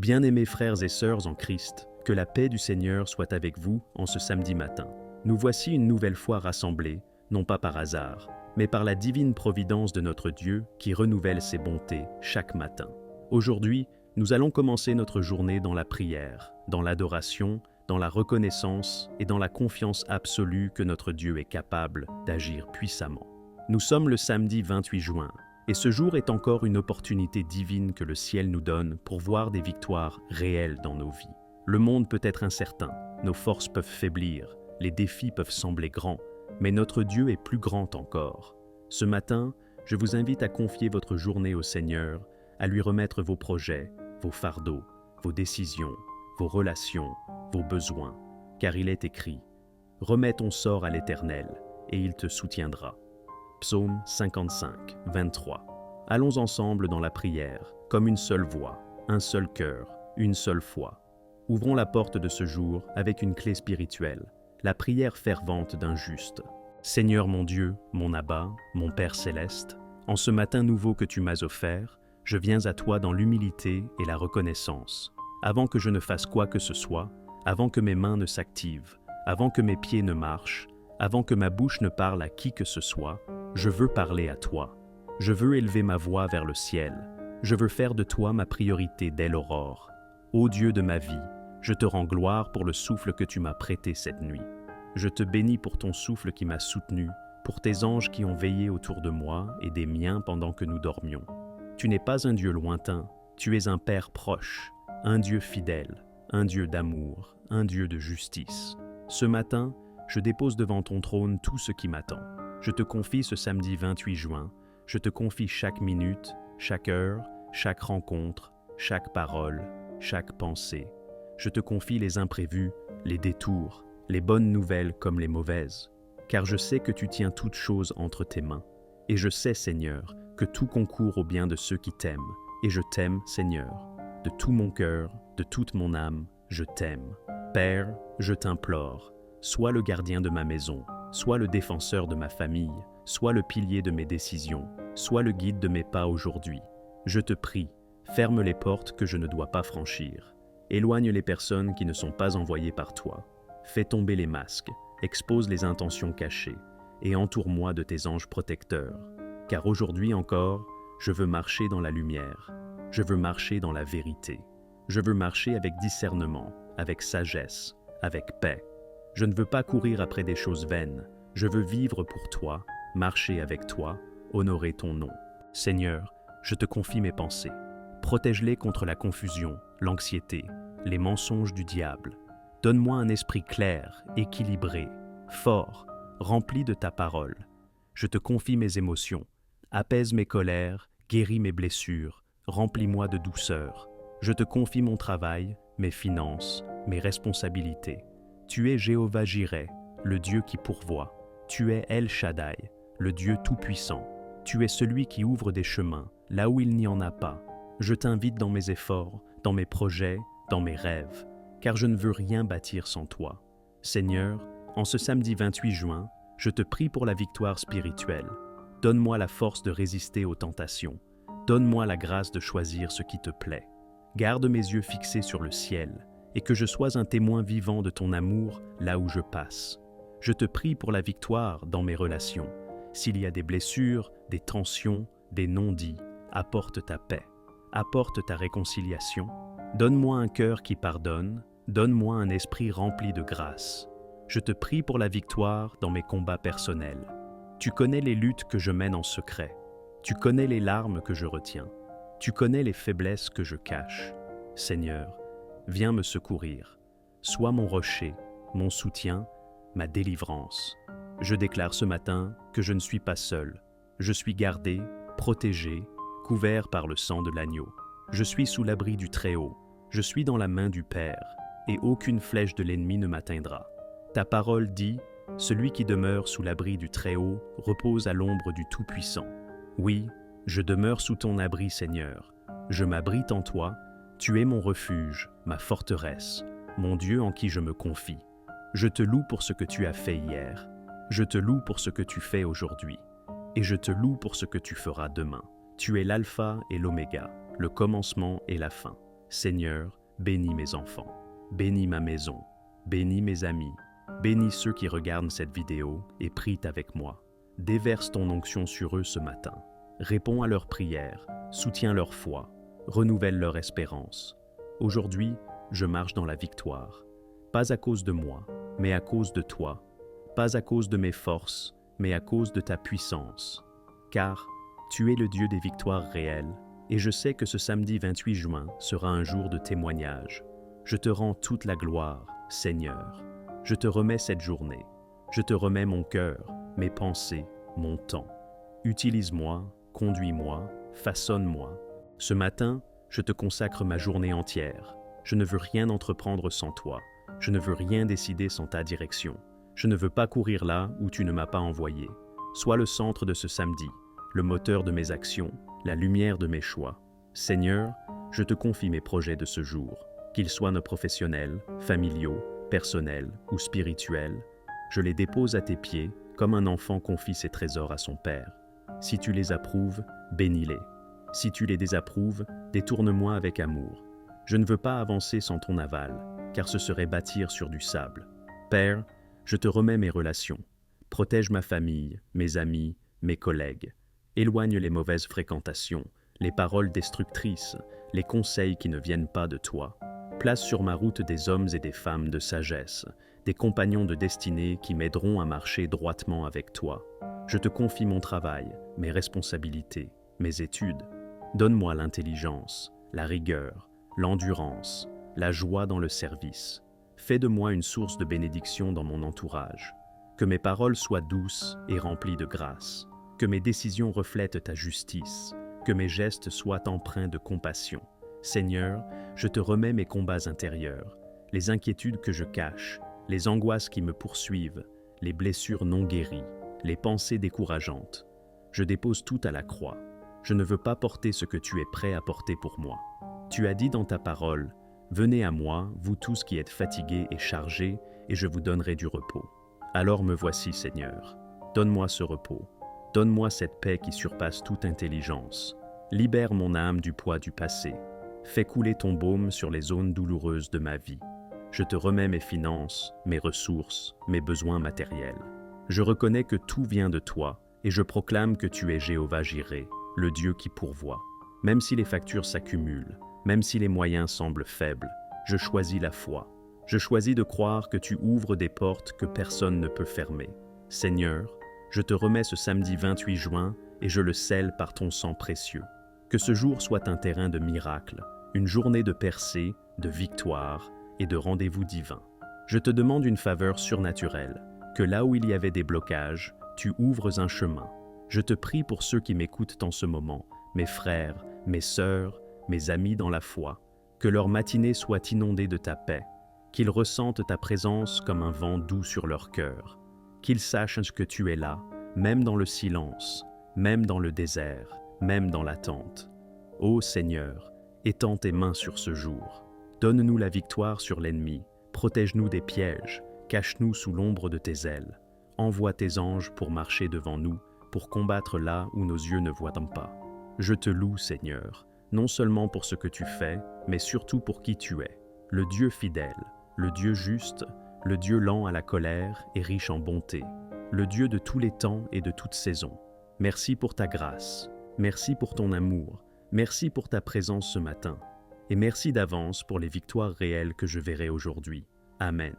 Bien-aimés frères et sœurs en Christ, que la paix du Seigneur soit avec vous en ce samedi matin. Nous voici une nouvelle fois rassemblés, non pas par hasard, mais par la divine providence de notre Dieu qui renouvelle ses bontés chaque matin. Aujourd'hui, nous allons commencer notre journée dans la prière, dans l'adoration, dans la reconnaissance et dans la confiance absolue que notre Dieu est capable d'agir puissamment. Nous sommes le samedi 28 juin, et ce jour est encore une opportunité divine que le ciel nous donne pour voir des victoires réelles dans nos vies. Le monde peut être incertain, nos forces peuvent faiblir, les défis peuvent sembler grands, mais notre Dieu est plus grand encore. Ce matin, je vous invite à confier votre journée au Seigneur, à lui remettre vos projets, vos fardeaux, vos décisions, vos relations, vos besoins, car il est écrit « Remets ton sort à l'Éternel, et il te soutiendra ». Psaume 55, 23. Allons ensemble dans la prière, comme une seule voix, un seul cœur, une seule foi. Ouvrons la porte de ce jour avec une clé spirituelle, la prière fervente d'un juste. Seigneur mon Dieu, mon Abba, mon Père céleste, en ce matin nouveau que tu m'as offert, je viens à toi dans l'humilité et la reconnaissance. Avant que je ne fasse quoi que ce soit, avant que mes mains ne s'activent, avant que mes pieds ne marchent, avant que ma bouche ne parle à qui que ce soit, je veux parler à toi. Je veux élever ma voix vers le ciel. Je veux faire de toi ma priorité dès l'aurore. Ô Dieu de ma vie, je te rends gloire pour le souffle que tu m'as prêté cette nuit. Je te bénis pour ton souffle qui m'a soutenu, pour tes anges qui ont veillé autour de moi et des miens pendant que nous dormions. Tu n'es pas un Dieu lointain, tu es un Père proche, un Dieu fidèle, un Dieu d'amour, un Dieu de justice. Ce matin, je dépose devant ton trône tout ce qui m'attend. Je te confie ce samedi 28 juin, je te confie chaque minute, chaque heure, chaque rencontre, chaque parole, chaque pensée. Je te confie les imprévus, les détours, les bonnes nouvelles comme les mauvaises, car je sais que tu tiens toutes choses entre tes mains. Et je sais, Seigneur, que tout concourt au bien de ceux qui t'aiment. Et je t'aime, Seigneur. De tout mon cœur, de toute mon âme, je t'aime. Père, je t'implore, sois le gardien de ma maison, sois le défenseur de ma famille, sois le pilier de mes décisions, sois le guide de mes pas aujourd'hui. Je te prie, ferme les portes que je ne dois pas franchir. Éloigne les personnes qui ne sont pas envoyées par toi. Fais tomber les masques, expose les intentions cachées, et entoure-moi de tes anges protecteurs. Car aujourd'hui encore, je veux marcher dans la lumière. Je veux marcher dans la vérité. Je veux marcher avec discernement, avec sagesse, avec paix. Je ne veux pas courir après des choses vaines. Je veux vivre pour toi, marcher avec toi, honorer ton nom. Seigneur, je te confie mes pensées. Protège-les contre la confusion, l'anxiété, les mensonges du diable. Donne-moi un esprit clair, équilibré, fort, rempli de ta parole. Je te confie mes émotions. Apaise mes colères, guéris mes blessures, remplis-moi de douceur. Je te confie mon travail, mes finances, mes responsabilités. Tu es Jéhovah Jireh, le Dieu qui pourvoit. Tu es El Shaddai, le Dieu tout-puissant. Tu es celui qui ouvre des chemins, là où il n'y en a pas. Je t'invite dans mes efforts, dans mes projets, dans mes rêves, car je ne veux rien bâtir sans toi. Seigneur, en ce samedi 28 juin, je te prie pour la victoire spirituelle. Donne-moi la force de résister aux tentations. Donne-moi la grâce de choisir ce qui te plaît. Garde mes yeux fixés sur le ciel, et que je sois un témoin vivant de ton amour là où je passe. Je te prie pour la victoire dans mes relations. S'il y a des blessures, des tensions, des non-dits, apporte ta paix. Apporte ta réconciliation. Donne-moi un cœur qui pardonne. Donne-moi un esprit rempli de grâce. Je te prie pour la victoire dans mes combats personnels. Tu connais les luttes que je mène en secret. Tu connais les larmes que je retiens. Tu connais les faiblesses que je cache. Seigneur, viens me secourir. Sois mon rocher, mon soutien, ma délivrance. Je déclare ce matin que je ne suis pas seul. Je suis gardé, protégé, couvert par le sang de l'agneau. Je suis sous l'abri du Très-Haut. Je suis dans la main du Père, et aucune flèche de l'ennemi ne m'atteindra. Ta parole dit, « Celui qui demeure sous l'abri du Très-Haut repose à l'ombre du Tout-Puissant. » Oui, je demeure sous ton abri, Seigneur. Je m'abrite en toi. Tu es mon refuge, ma forteresse, mon Dieu en qui je me confie. Je te loue pour ce que tu as fait hier. Je te loue pour ce que tu fais aujourd'hui. Et je te loue pour ce que tu feras demain. Tu es l'alpha et l'oméga, le commencement et la fin. Seigneur, bénis mes enfants, bénis ma maison, bénis mes amis, bénis ceux qui regardent cette vidéo et prient avec moi. Déverse ton onction sur eux ce matin. Réponds à leurs prières, soutiens leur foi, renouvelle leur espérance. Aujourd'hui, je marche dans la victoire. Pas à cause de moi, mais à cause de toi. Pas à cause de mes forces, mais à cause de ta puissance. Car tu es le Dieu des victoires réelles, et je sais que ce samedi 28 juin sera un jour de témoignage. Je te rends toute la gloire, Seigneur. Je te remets cette journée. Je te remets mon cœur, mes pensées, mon temps. Utilise-moi, conduis-moi, façonne-moi. Ce matin, je te consacre ma journée entière. Je ne veux rien entreprendre sans toi. Je ne veux rien décider sans ta direction. Je ne veux pas courir là où tu ne m'as pas envoyé. Sois le centre de ce samedi, le moteur de mes actions, la lumière de mes choix. Seigneur, je te confie mes projets de ce jour, qu'ils soient nos professionnels, familiaux, personnels ou spirituels. Je les dépose à tes pieds comme un enfant confie ses trésors à son père. Si tu les approuves, bénis-les. Si tu les désapprouves, détourne-moi avec amour. Je ne veux pas avancer sans ton aval, car ce serait bâtir sur du sable. Père, je te remets mes relations. Protège ma famille, mes amis, mes collègues. Éloigne les mauvaises fréquentations, les paroles destructrices, les conseils qui ne viennent pas de toi. Place sur ma route des hommes et des femmes de sagesse, des compagnons de destinée qui m'aideront à marcher droitement avec toi. Je te confie mon travail, mes responsabilités, mes études. Donne-moi l'intelligence, la rigueur, l'endurance, la joie dans le service. Fais de moi une source de bénédiction dans mon entourage. Que mes paroles soient douces et remplies de grâce. Que mes décisions reflètent ta justice. Que mes gestes soient empreints de compassion. Seigneur, je te remets mes combats intérieurs, les inquiétudes que je cache, les angoisses qui me poursuivent, les blessures non guéries, les pensées décourageantes. Je dépose tout à la croix. Je ne veux pas porter ce que tu es prêt à porter pour moi. Tu as dit dans ta parole, « Venez à moi, vous tous qui êtes fatigués et chargés, et je vous donnerai du repos. » Alors me voici, Seigneur. Donne-moi ce repos. Donne-moi cette paix qui surpasse toute intelligence. Libère mon âme du poids du passé. Fais couler ton baume sur les zones douloureuses de ma vie. Je te remets mes finances, mes ressources, mes besoins matériels. Je reconnais que tout vient de toi, et je proclame que tu es Jéhovah Jireh, le Dieu qui pourvoit. Même si les factures s'accumulent, même si les moyens semblent faibles, je choisis la foi. Je choisis de croire que tu ouvres des portes que personne ne peut fermer. Seigneur, je te remets ce samedi 28 juin et je le scelle par ton sang précieux. Que ce jour soit un terrain de miracles, une journée de percée, de victoire et de rendez-vous divins. Je te demande une faveur surnaturelle, que là où il y avait des blocages, tu ouvres un chemin. Je te prie pour ceux qui m'écoutent en ce moment, mes frères, mes sœurs, mes amis dans la foi, que leur matinée soit inondée de ta paix, qu'ils ressentent ta présence comme un vent doux sur leur cœur, qu'ils sachent que tu es là, même dans le silence, même dans le désert, même dans l'attente. Ô Seigneur, étends tes mains sur ce jour. Donne-nous la victoire sur l'ennemi, protège-nous des pièges, cache-nous sous l'ombre de tes ailes. Envoie tes anges pour marcher devant nous, pour combattre là où nos yeux ne voient pas. Je te loue, Seigneur, non seulement pour ce que tu fais, mais surtout pour qui tu es, le Dieu fidèle, le Dieu juste, le Dieu lent à la colère et riche en bonté, le Dieu de tous les temps et de toutes saisons. Merci pour ta grâce, merci pour ton amour, merci pour ta présence ce matin, et merci d'avance pour les victoires réelles que je verrai aujourd'hui. Amen.